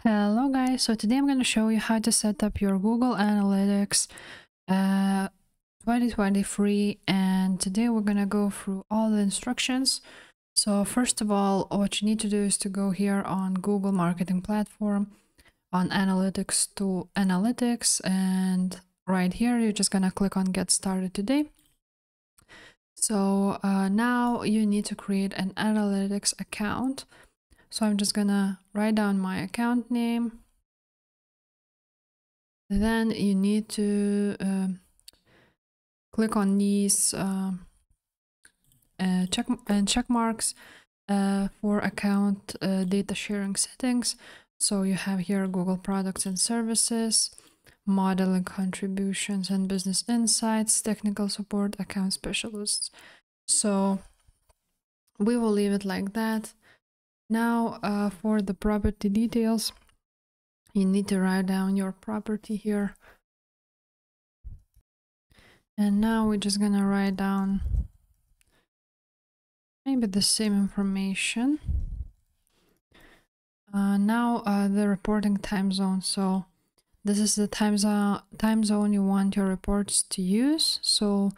Hello guys, so today I'm going to show you how to set up your Google Analytics 2023, and today we're going to go through all the instructions. So first of all, what you need to do is to go here on Google Marketing Platform, on Analytics to Analytics, and right here you're just going to click on Get Started Today. So now you need to create an Analytics account. So I'm just gonna write down my account name. Then you need to click on these check marks for account data sharing settings. So you have here Google products and services, modeling contributions and business insights, technical support, account specialists. So we will leave it like that. Now for the property details, you need to write down your property here. And now we're just gonna write down maybe the same information. Now the reporting time zone. So this is the time zone you want your reports to use. So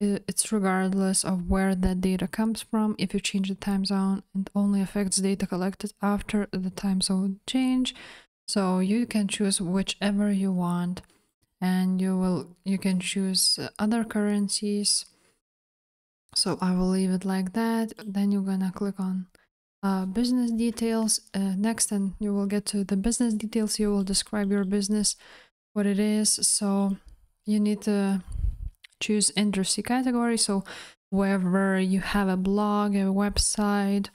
it's regardless of where that data comes from. If you change the time zone, it only affects data collected after the time zone change. So you can choose whichever you want, and you can choose other currencies. So I will leave it like that. Then you're gonna click on business details next, and you will get to the business details. You will describe your business, what it is. So you need to choose industry category. So wherever you have a blog, a website,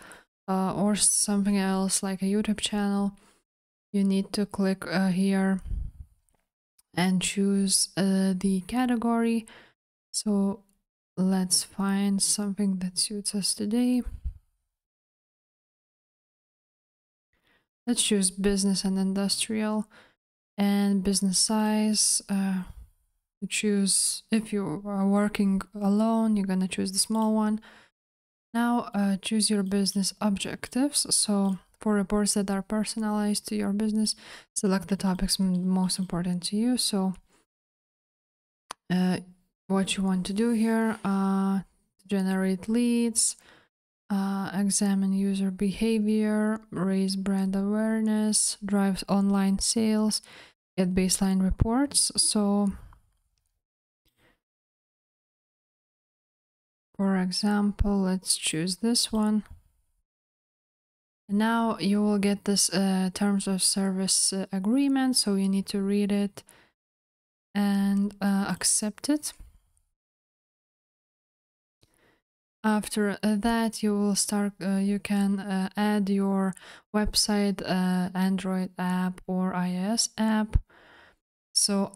or something else like a YouTube channel, you need to click here and choose the category. So let's find something that suits us today. Let's choose business and industrial, and business size. You choose, if you are working alone, you're gonna choose the small one. Now choose your business objectives. So for reports that are personalized to your business, select the topics most important to you. So what you want to do here, generate leads, examine user behavior, raise brand awareness, drive online sales, get baseline reports. So for example, let's choose this one. Now you will get this terms of service agreement, so you need to read it and accept it. After that, you will start, you can add your website, Android app or iOS app. So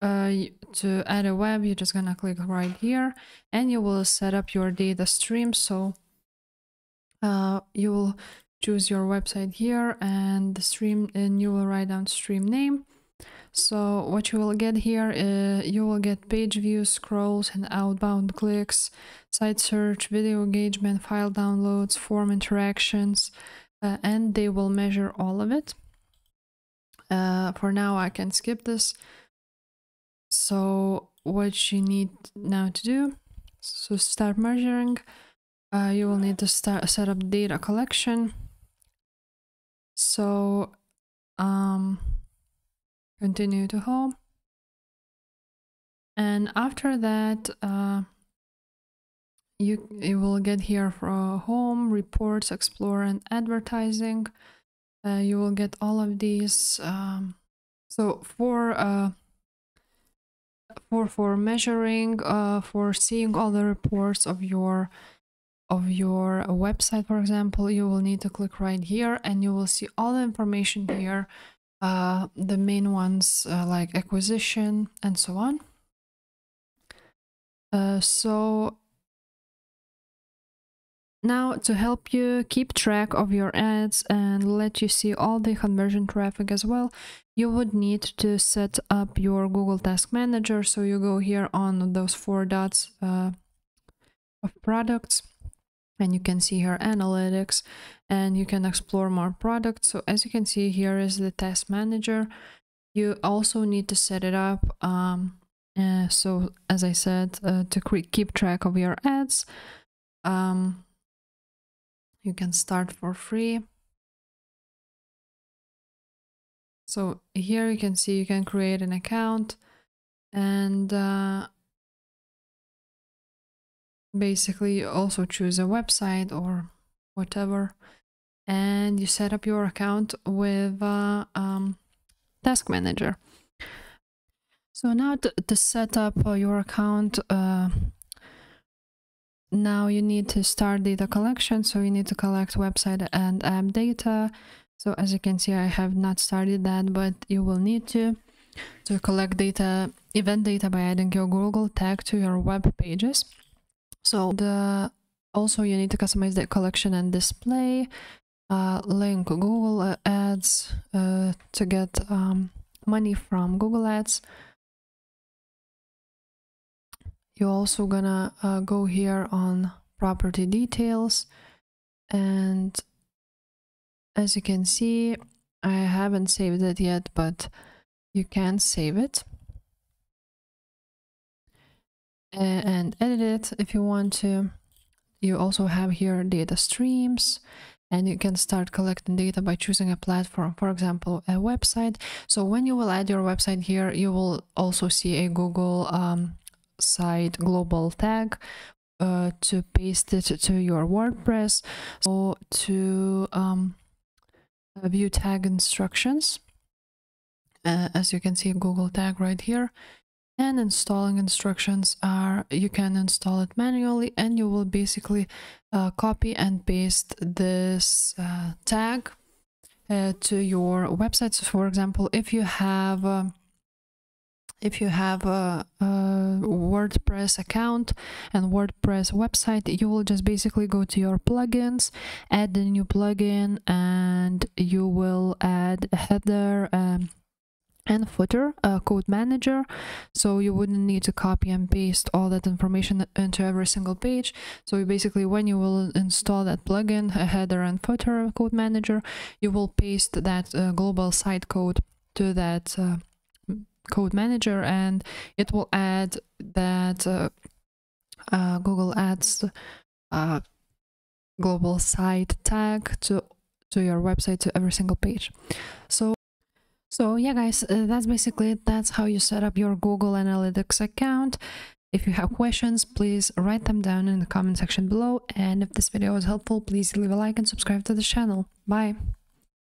to add a web, you're just gonna click right here, and you will set up your data stream. So you will choose your website here and the stream, and you will write down stream name. So what you will get here, you will get page views, scrolls, and outbound clicks, site search, video engagement, file downloads, form interactions, and they will measure all of it. For now, I can skip this. So what you need now to do, so start measuring, you will need to set up data collection. So continue to home, and after that you will get here for home, reports, explore, and advertising. You will get all of these. So for measuring, for seeing all the reports of your website, for example, you will need to click right here, and you will see all the information here, the main ones like acquisition and so on. So now, to help you keep track of your ads and let you see all the conversion traffic as well, you would need to set up your Google Task Manager. So you go here on those 4 dots of products, and you can see here analytics, and you can explore more products. So as you can see, here is the task manager. You also need to set it up. So as I said, to keep track of your ads, you can start for free. So here you can see you can create an account, and basically you also choose a website or whatever, and you set up your account with Task Manager. So now to set up your account, now you need to start data collection. So you need to collect website and app data. So as you can see, I have not started that, but you will need to collect data, event data, by adding your Google tag to your web pages. So also you need to customize the collection and display, link Google Ads to get money from Google Ads. You're also gonna go here on property details, and as you can see, I haven't saved it yet, but you can save it and edit it if you want to. You also have here data streams, and you can start collecting data by choosing a platform, for example, a website. So when you will add your website here, you will also see a Google site global tag to paste it to your WordPress. So to view tag instructions, as you can see, Google tag right here, and installing instructions are, you can install it manually, and you will basically copy and paste this tag to your website. So for example, if you have a WordPress account and WordPress website, you will just basically go to your plugins, add the new plugin, and you will add a header and footer code manager. So you wouldn't need to copy and paste all that information into every single page. So you basically, when you will install that plugin, a header and footer code manager, you will paste that global site code to that code manager, and it will add that Google Ads global site tag to your website, to every single page. So yeah, guys, that's basically it. That's how you set up your Google Analytics account. If you have questions, please write them down in the comment section below. And if this video was helpful, please leave a like and subscribe to the channel. Bye.